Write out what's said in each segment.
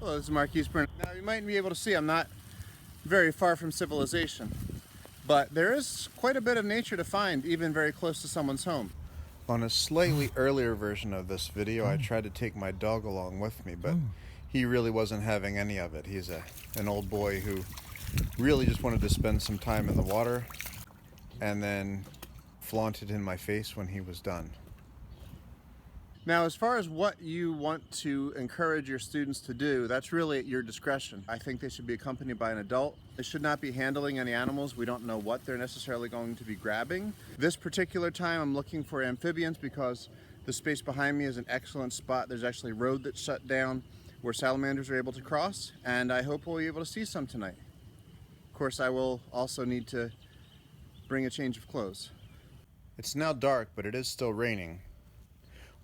Hello, this is Mark Eastburn. Now you might be able to see I'm not very far from civilization, but there is quite a bit of nature to find even very close to someone's home. On a slightly earlier version of this video, I tried to take my dog along with me, but he really wasn't having any of it. He's an old boy who really just wanted to spend some time in the water and then flaunted in my face when he was done. Now, as far as what you want to encourage your students to do, that's really at your discretion. I think they should be accompanied by an adult. They should not be handling any animals. We don't know what they're necessarily going to be grabbing. This particular time, I'm looking for amphibians because the space behind me is an excellent spot. There's actually a road that's shut down where salamanders are able to cross, and I hope we'll be able to see some tonight. Of course, I will also need to bring a change of clothes. It's now dark, but it is still raining.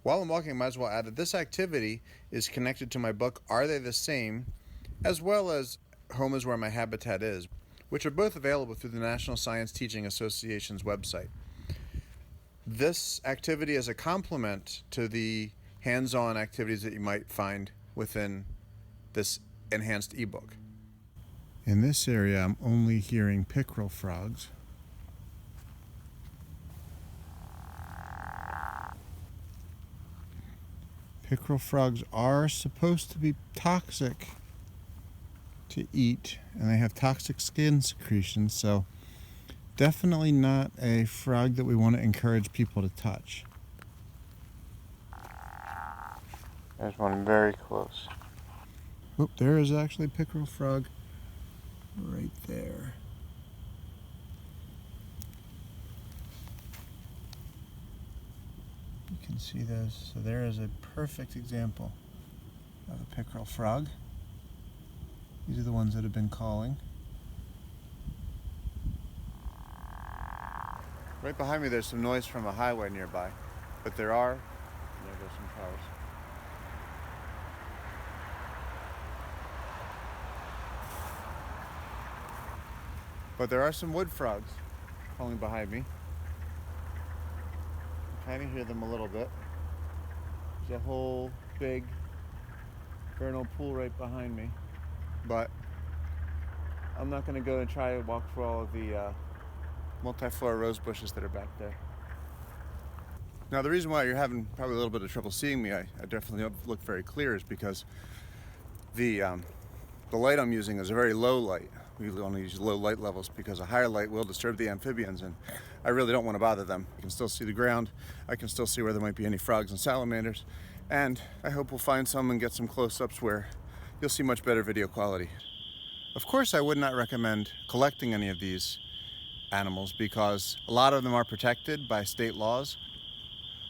While I'm walking, I might as well add that this activity is connected to my book, Are They the Same?, as well as Home is Where My Habitat Is, which are both available through the National Science Teaching Association's website. This activity is a complement to the hands-on activities that you might find within this enhanced ebook. In this area, I'm only hearing pickerel frogs. Pickerel frogs are supposed to be toxic to eat, and they have toxic skin secretions, so definitely not a frog that we want to encourage people to touch. There's one very close. Oh, there is actually a pickerel frog right there. You can see those. So there is a perfect example of a pickerel frog. These are the ones that have been calling. Right behind me there's some noise from a highway nearby, but there goes some cars. But there are some wood frogs calling behind me. I kind of hear them a little bit. There's a whole big vernal pool right behind me, but I'm not going to go and try to walk through all of the multiflora rose bushes that are back there. Now, the reason why you're having probably a little bit of trouble seeing me, I definitely don't look very clear, is because the light I'm using is a very low light. We only use low light levels because a higher light will disturb the amphibians, and I really don't want to bother them. I can still see the ground. I can still see where there might be any frogs and salamanders, and I hope we'll find some and get some close-ups where you'll see much better video quality. Of course, I would not recommend collecting any of these animals because a lot of them are protected by state laws.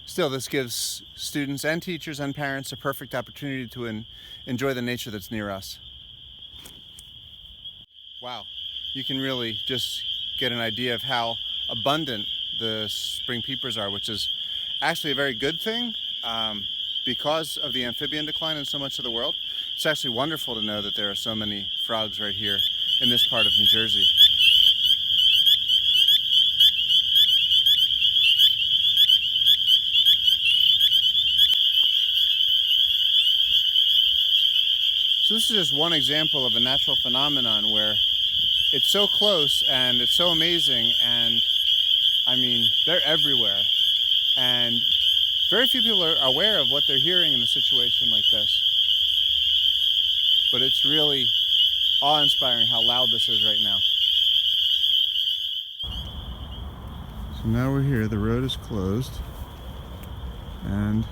Still, this gives students and teachers and parents a perfect opportunity to enjoy the nature that's near us. Wow, you can really just get an idea of how abundant the spring peepers are, which is actually a very good thing because of the amphibian decline in so much of the world. It's actually wonderful to know that there are so many frogs right here in this part of New Jersey. So this is just one example of a natural phenomenon where it's so close and it's so amazing, and I mean, they're everywhere. And very few people are aware of what they're hearing in a situation like this. But it's really awe-inspiring how loud this is right now. So now we're here, the road is closed, and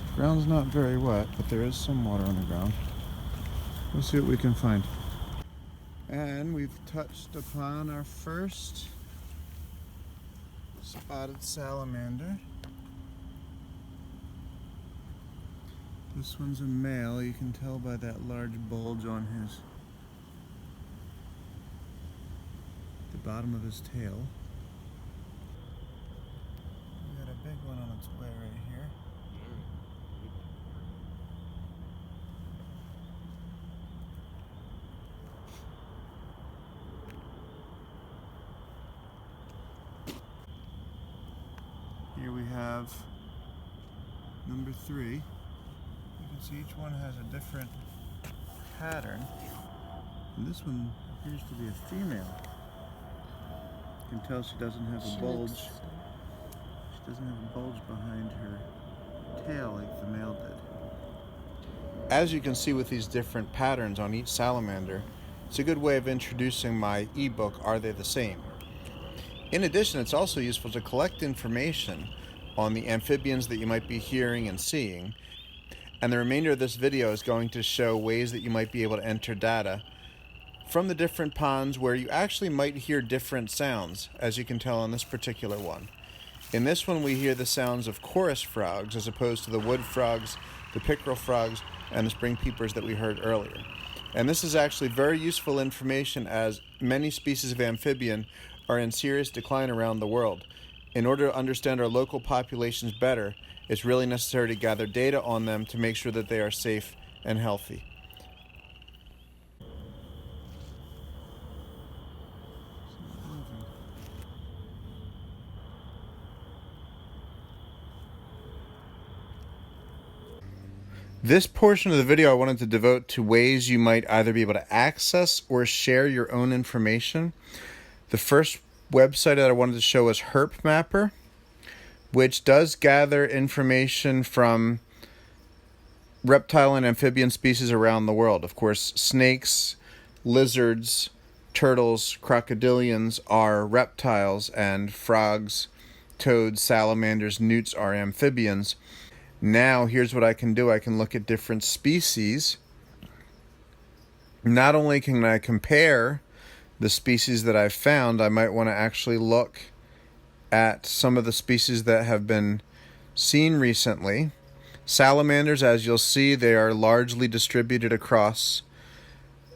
the ground's not very wet, but there is some water on the ground. We'll see what we can find. And we've touched upon our first spotted salamander. This one's a male. You can tell by that large bulge on the bottom of his tail. We got a big one on its way right here. Here we have number 3. can see each one has a different pattern. And this one appears to be a female. You can tell she doesn't have a bulge. She doesn't have a bulge behind her tail like the male did. As you can see with these different patterns on each salamander, it's a good way of introducing my ebook, Are They the Same? In addition, it's also useful to collect information on the amphibians that you might be hearing and seeing. And the remainder of this video is going to show ways that you might be able to enter data from the different ponds where you actually might hear different sounds, as you can tell on this particular one. In this one, we hear the sounds of chorus frogs as opposed to the wood frogs, the pickerel frogs, and the spring peepers that we heard earlier. And this is actually very useful information as many species of amphibian are in serious decline around the world. In order to understand our local populations better, it's really necessary to gather data on them to make sure that they are safe and healthy. This portion of the video I wanted to devote to ways you might either be able to access or share your own information. The first website that I wanted to show is HerpMapper, which does gather information from reptile and amphibian species around the world. Of course, snakes, lizards, turtles, crocodilians are reptiles, and frogs, toads, salamanders, newts are amphibians. Now, here's what I can do. I can look at different species. Not only can I compare the species that I've found, I might want to actually look at some of the species that have been seen recently. Salamanders, as you'll see, they are largely distributed across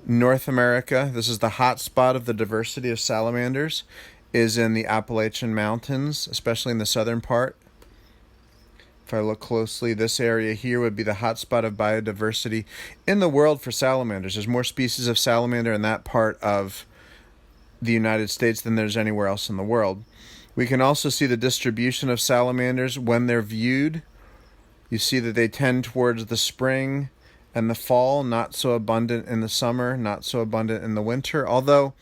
North America. This is the hot spot of the diversity of salamanders, is in the Appalachian Mountains, especially in the southern part. If I look closely, this area here would be the hotspot of biodiversity in the world for salamanders. There's more species of salamander in that part of the United States than there's anywhere else in the world. We can also see the distribution of salamanders when they're viewed. You see that they tend towards the spring and the fall, not so abundant in the summer, not so abundant in the winter, although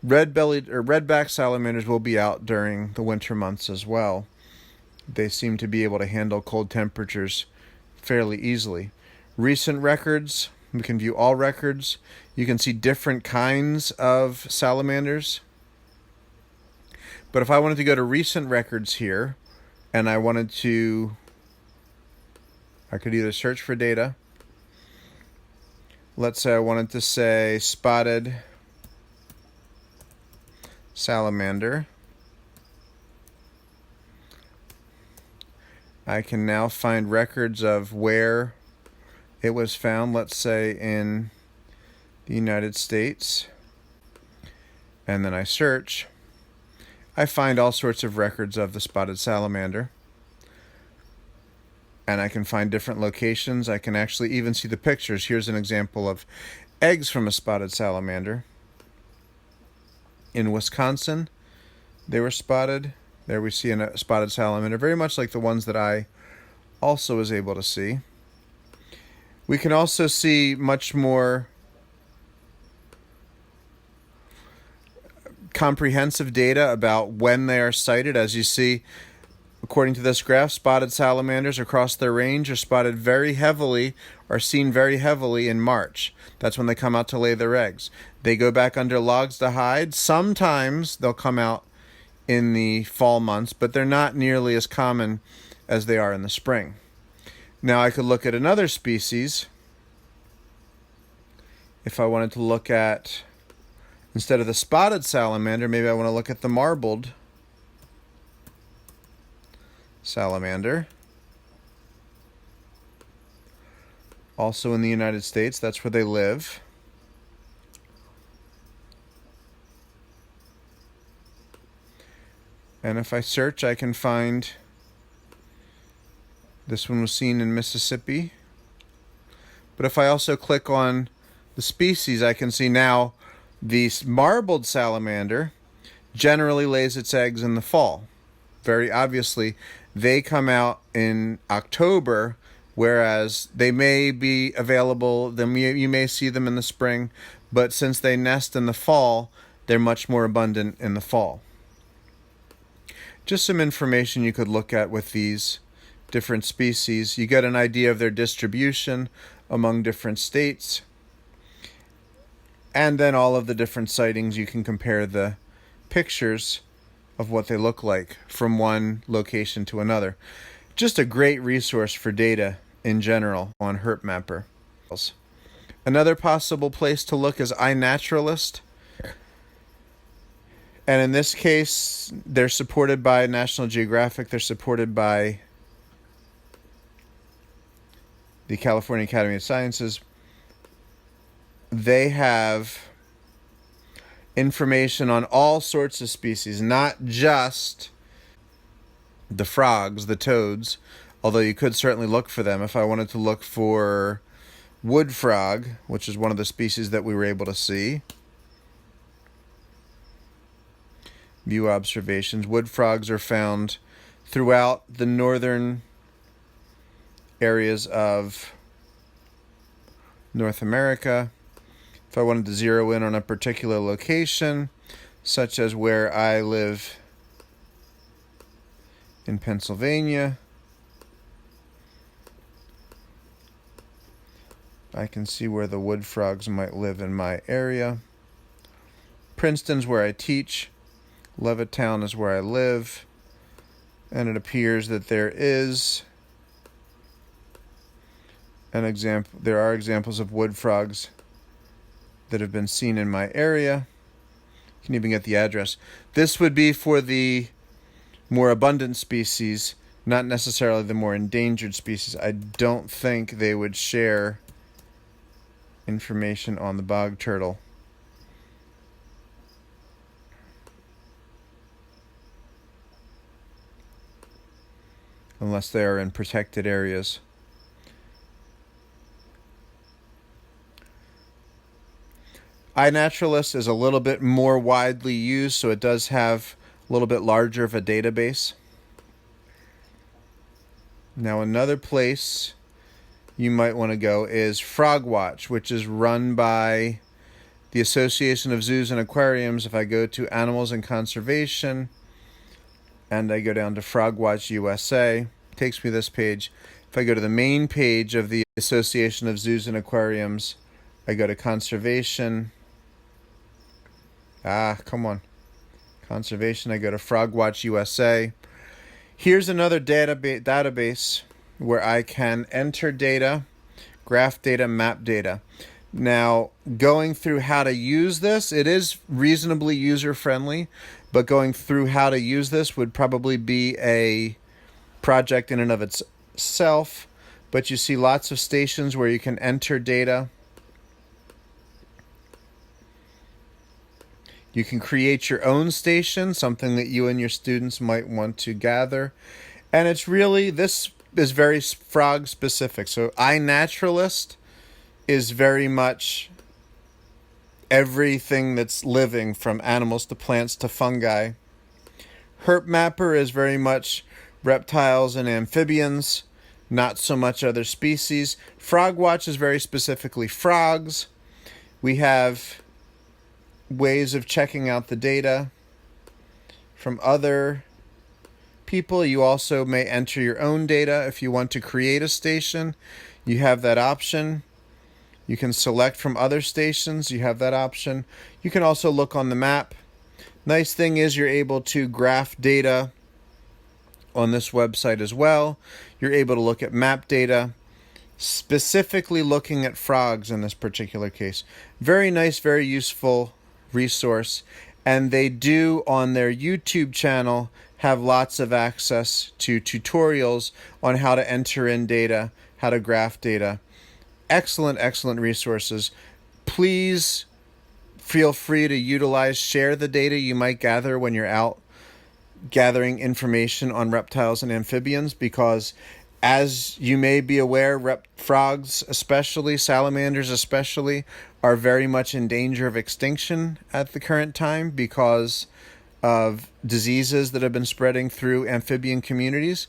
red-bellied or red-backed salamanders will be out during the winter months as well. They seem to be able to handle cold temperatures fairly easily. Recent records, we can view all records. You can see different kinds of salamanders. But if I wanted to go to recent records here, and I wanted to, I could either search for data. Let's say I wanted to say spotted salamander. I can now find records of where it was found, let's say in the United States, and then I search. I find all sorts of records of the spotted salamander, and I can find different locations. I can actually even see the pictures. Here's an example of eggs from a spotted salamander. In Wisconsin, they were spotted. There we see a spotted salamander, very much like the ones that I also was able to see. We can also see much more comprehensive data about when they are sighted. As you see, according to this graph, spotted salamanders across their range are spotted very heavily, are seen very heavily in March. That's when they come out to lay their eggs. They go back under logs to hide. Sometimes they'll come out in the fall months, but they're not nearly as common as they are in the spring. Now I could look at another species. If I wanted to look at, instead of the spotted salamander, maybe I want to look at the marbled salamander. Also in the United States, that's where they live. And if I search, I can find, this one was seen in Mississippi. But if I also click on the species, I can see now the marbled salamander generally lays its eggs in the fall. Very obviously, they come out in October. whereas they may be available, you may see them in the spring, but since they nest in the fall, they're much more abundant in the fall. Just some information you could look at with these different species. You get an idea of their distribution among different states, and then all of the different sightings. You can compare the pictures of what they look like from one location to another. Just a great resource for data in general on HerpMapper. Another possible place to look is iNaturalist. And in this case, they're supported by National Geographic. They're supported by the California Academy of Sciences. They have information on all sorts of species, not just the frogs, the toads, although you could certainly look for them. If I wanted to look for wood frog, which is one of the species that we were able to see, view observations. Wood frogs are found throughout the northern areas of North America. If I wanted to zero in on a particular location, such as where I live in Pennsylvania, I can see where the wood frogs might live in my area. Princeton's where I teach. Levittown is where I live. And it appears that there is an example. There are examples of wood frogs that have been seen in my area. You can even get the address. This would be for the more abundant species, not necessarily the more endangered species. I don't think they would share information on the bog turtle. Unless they are in protected areas. iNaturalist is a little bit more widely used, so it does have a little bit larger of a database. Now another place you might want to go is FrogWatch, which is run by the Association of Zoos and Aquariums. If I go to Animals and Conservation, and I go down to FrogWatch USA, it takes me this page. If I go to the main page of the Association of Zoos and Aquariums, I go to Conservation. Come on. Conservation, I go to FrogWatch USA. Here's another database where I can enter data, graph data, map data. Now, going through how to use this, it is reasonably user-friendly, but going through how to use this would probably be a project in and of itself. But you see lots of stations where you can enter data. You can create your own station, something that you and your students might want to gather. And it's really, this is very frog specific. So iNaturalist is very much everything that's living, from animals to plants to fungi. HerpMapper is very much reptiles and amphibians, not so much other species. FrogWatch is very specifically frogs. We have ways of checking out the data from other people. You also may enter your own data if you want to create a station. You have that option. You can select from other stations. You have that option. You can also look on the map. Nice thing is you're able to graph data on this website as well. You're able to look at map data, specifically looking at frogs in this particular case. Very nice, very useful resource. And they do, on their YouTube channel, have lots of access to tutorials on how to enter in data, how to graph data. Excellent, excellent resources. Please feel free to utilize, share the data you might gather when you're out gathering information on reptiles and amphibians, because as you may be aware, frogs especially, salamanders especially, are very much in danger of extinction at the current time because of diseases that have been spreading through amphibian communities.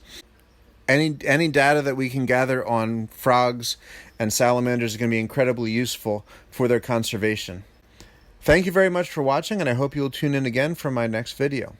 any data that we can gather on frogs and salamanders is going to be incredibly useful for their conservation. Thank you very much for watching, and I hope you'll tune in again for my next video.